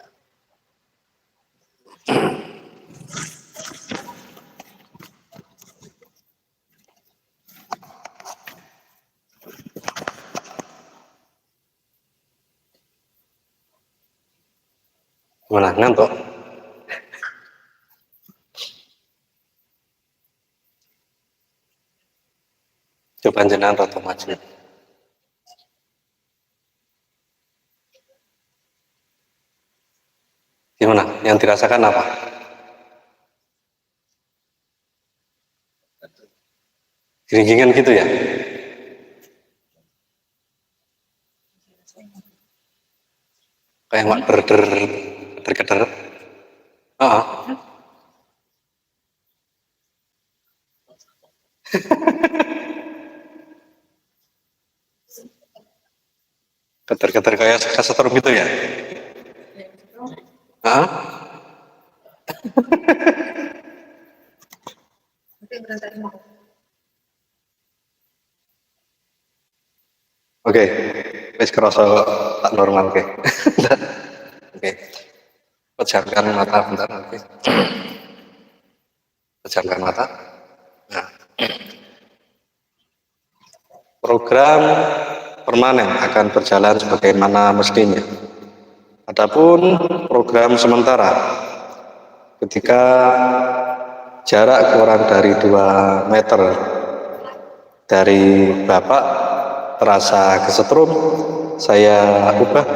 Gimana, ngantuk? Coba jenengan rata maju. Gimana? Yang dirasakan apa? Gering-geringan gitu ya? Kayak mak berder. Ah, keter kayak kesetrum gitu ya? Ah, oke. Wis kerasa tak normal oke. Oke. Pejamkan mata bentar oke. Pejamkan mata. Nah, program permanen akan berjalan sebagaimana mestinya. Adapun program sementara ketika jarak kurang dari 2 meter dari Bapak terasa kesetrum, saya ubah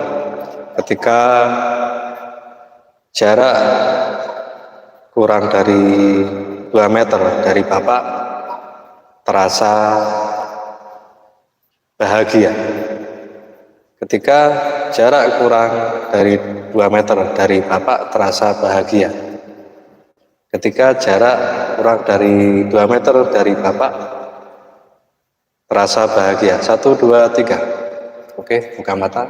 ketika jarak kurang dari 2 meter dari Bapak terasa bahagia. Ketika jarak kurang dari 2 meter dari Bapak terasa bahagia. Ketika jarak kurang dari 2 meter dari Bapak terasa bahagia. 1, 2, 3. Oke, buka mata.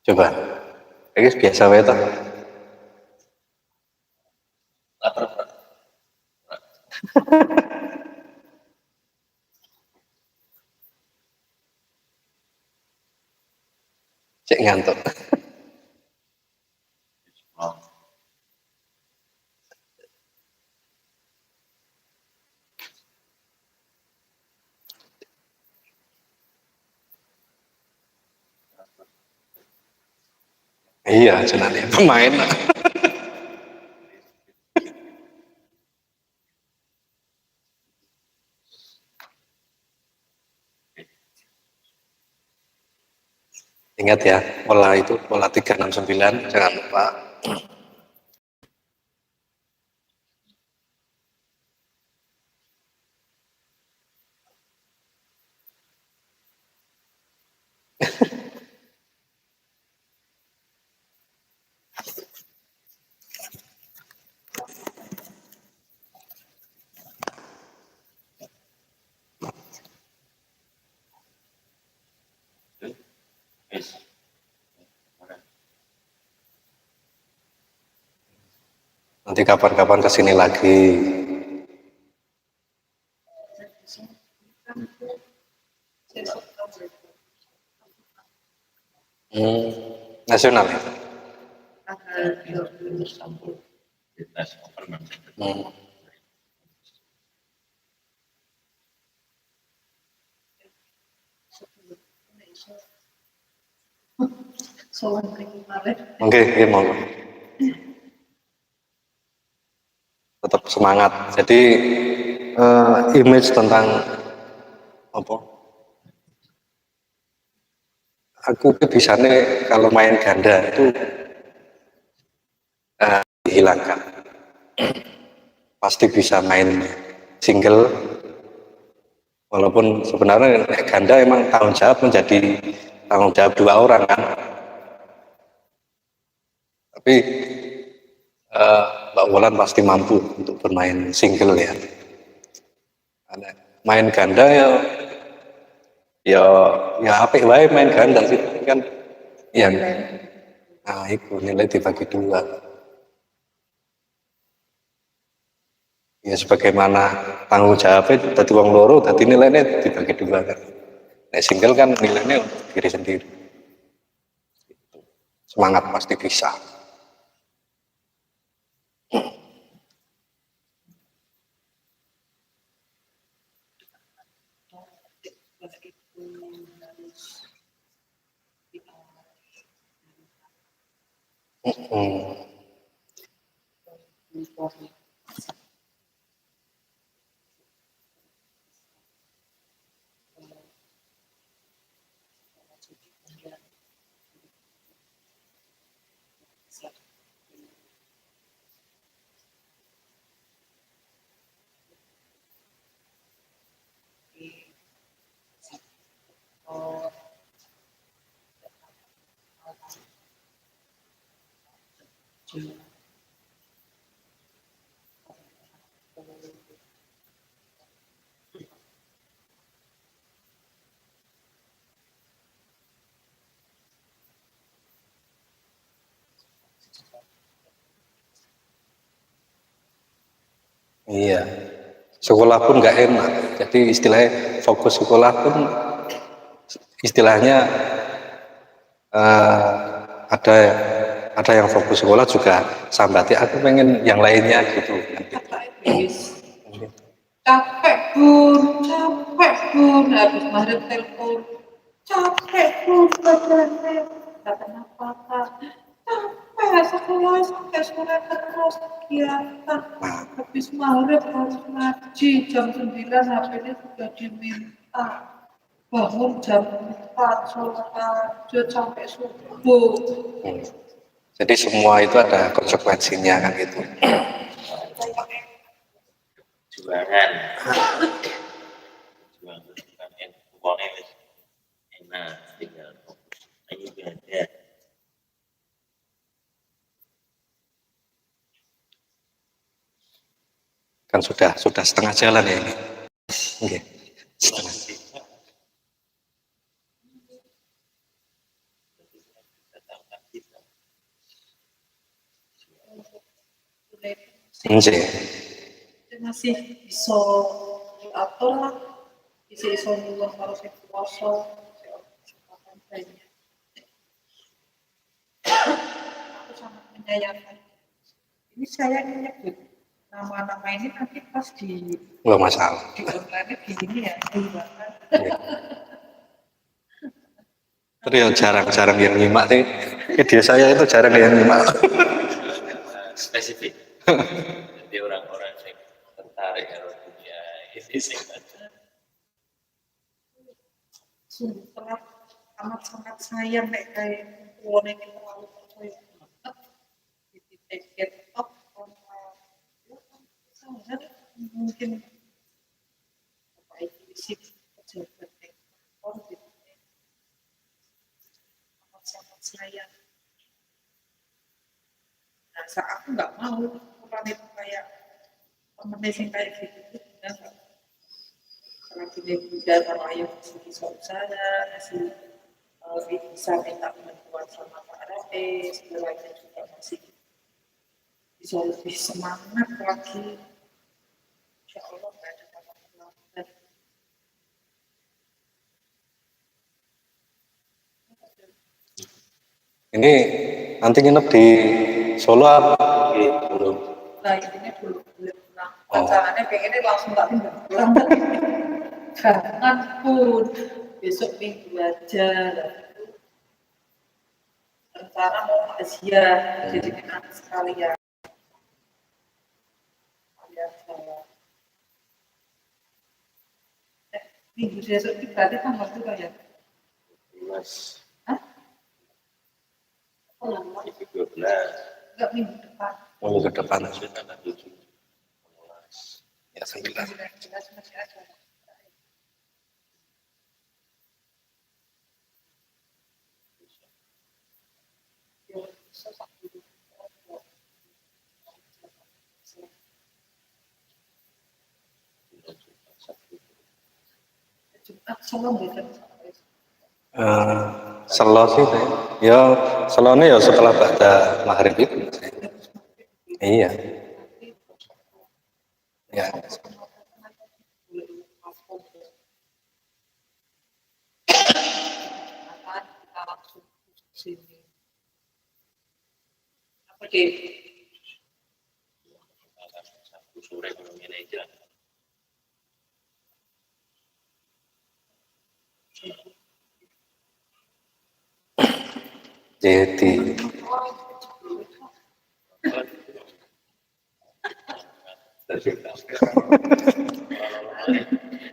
Coba. Ini biasa wae toh. Cek ngantuk. Iya, jenenge pemain. Ingat ya, pola itu pola 369, jangan lupa. Nanti kapan-kapan kesini lagi. Hmm, nasional itu. tanggal 20. Sambut di tes opener. Hmm. Soal kemarin. Oke, ya mau. Tetap semangat. Jadi image tentang apa? Aku tuh bisanya kalau main ganda itu dihilangkan. Pasti bisa main single, walaupun sebenarnya ganda emang tanggung jawab menjadi tanggung jawab dua orang kan. Tapi Mbak Wulan pasti mampu untuk bermain single ya. Main ganda ya, ya, ya apik wae main ganda sih kan. Ya, nah itu nilai dibagi dua. Ya sebagaimana tanggung jawabnya tadi wong loro, tadi nilainya dibagi dua kan. Nah, single kan nilainya untuk diri sendiri. Semangat pasti bisa. Hmm. Iya, sekolah pun nggak enak. Jadi istilahnya fokus sekolah pun istilahnya eh, ada ada yang fokus sekolah juga sambati. Aku pengen yang lainnya gitu. Kata Iblis. Capek bun, habis maghrib telepon. Capek bun, badannya. Kata kenapa kak? Capek sekolah sampai sore terus kegiatan. Habis maghrib harus ngaji jam 9 HP-nya sudah diminta. Bangun jam 4 sholat tahajud sampai subuh. Hmm. Jadi semua itu ada konsekuensinya kan gitu. Jualan kan uangnya enak, tinggal fokus aja ibadah. Kan sudah setengah jalan ya ini. Oke, setengah. Oke. Masih bisa diatur lah, bisa nyuwun karo sing kuwasa, kesempatan banyak. Aku sangat menyayangkan. Ini saya menyebut nama-nama ini nanti pas Nggak masalah. di online gini ya, gimana? Terus yang jarang-jarang yang nyimak nih, video saya itu jarang yang nyimak. Spesifik. Jadi orang-orang yang tertarik karo dunia ini sing Sumpah amat sangat sayang nek kayak kuone iki terlalu percaya banget di tiket top sangat mungkin apa itu isi pejabat kantor gitu amat sangat sayang. Nah, saat aku nggak mau orang itu kayak temennya sing kayak gitu ya nggak kalau dia bisa sama ayo bisa usaha masih bisa minta bantuan sama Pak RT segalanya juga masih bisa lebih semangat lagi. Insya Allah nggak ada kata-kata. Ini nanti nginep di Solo apa? Belum. Nah intinya belum nah Oh. acaranya pengennya langsung tak pindah pulang jangan pun besok minggu aja lah. Rencana mau ke Asia jadi kan sekalian ya minggu besok itu berarti tanggal juga ya Mas, hah? Oh lama itu 12. enggak minggu depan Minggu depan. Masih tanggal 7. 11. Ya 9. jelas masih ada ya sesak dulu Jumat Solo beda Selo sih, ya selone ya setelah pada maghrib itu. Iya, ya. kita langsung sini apa deh Sabtu sore kalau manajer. Jadi,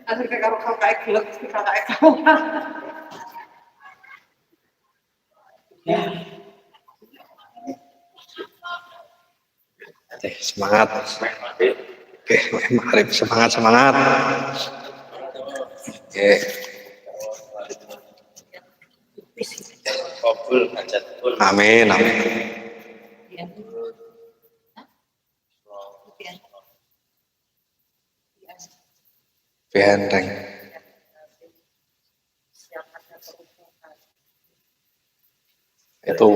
akhirnya kalau kakak gelap kakak kamu semangat. Oke, maghrib semangat semangat. Oke, Kabul hajat pun. amin amin. Benteng. Itu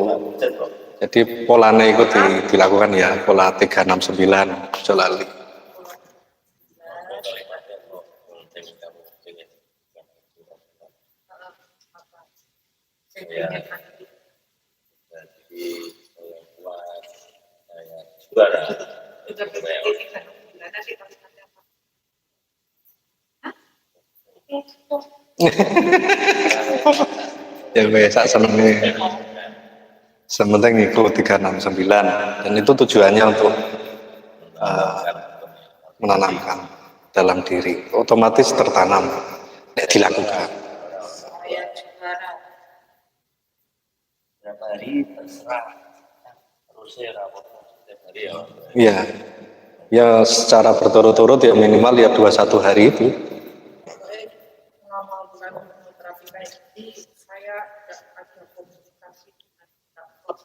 jadi polanya itu dilakukan ya pola 369 Jolali. Ya. Jadi yang kuat, saya juara. udah berarti kan bulan sih tapi nanti apa Ya biasa senengnya. Sementing ikut 369 dan itu tujuannya untuk menanamkan dalam diri, otomatis tertanam, tidak dilakukan. saya juara Berapa hari terserah. Terusnya rapor setiap hari ya. Iya, ya secara berturut-turut ya minimal ya 21 hari itu. selama bulan terapi ini saya tidak ada komunikasi dengan klub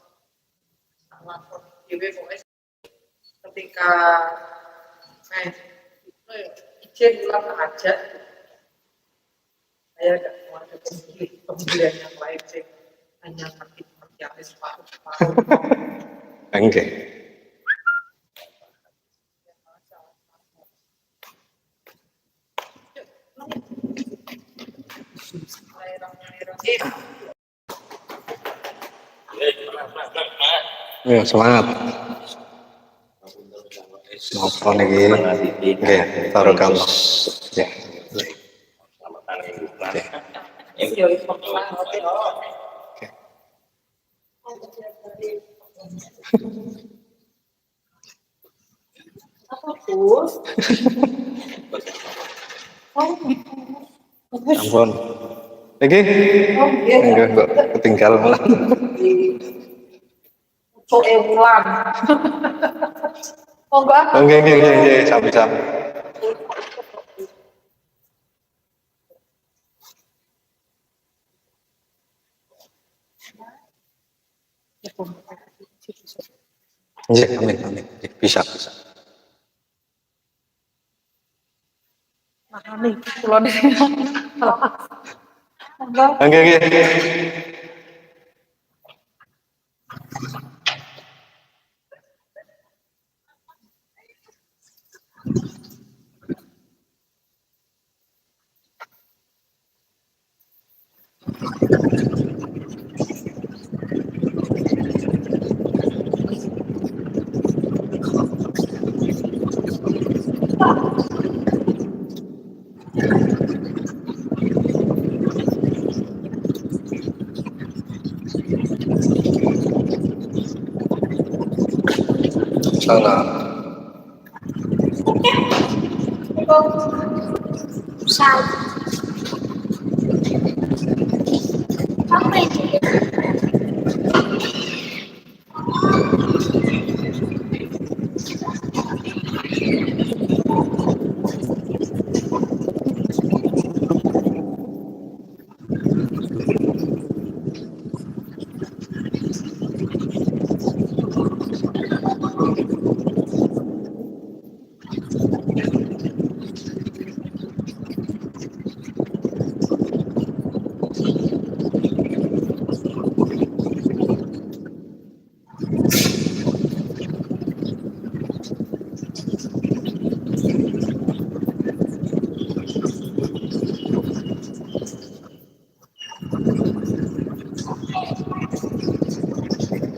lapor GWOS ketika itu izin pulang aja saya tidak mau ada pembelian yang lain sih hanya makin separuh Oke. Ya semangat. Nopo niki. Oke, taruh kamu. Ya. Oke. Ampun. Iki? Enggak ketinggalan malah. Ulang. Oh enggak? Oke, sampai. Iya, amin. Bisa. Makanya pulau ini. Enggak. Oke. Salah. Salah. Apa itu?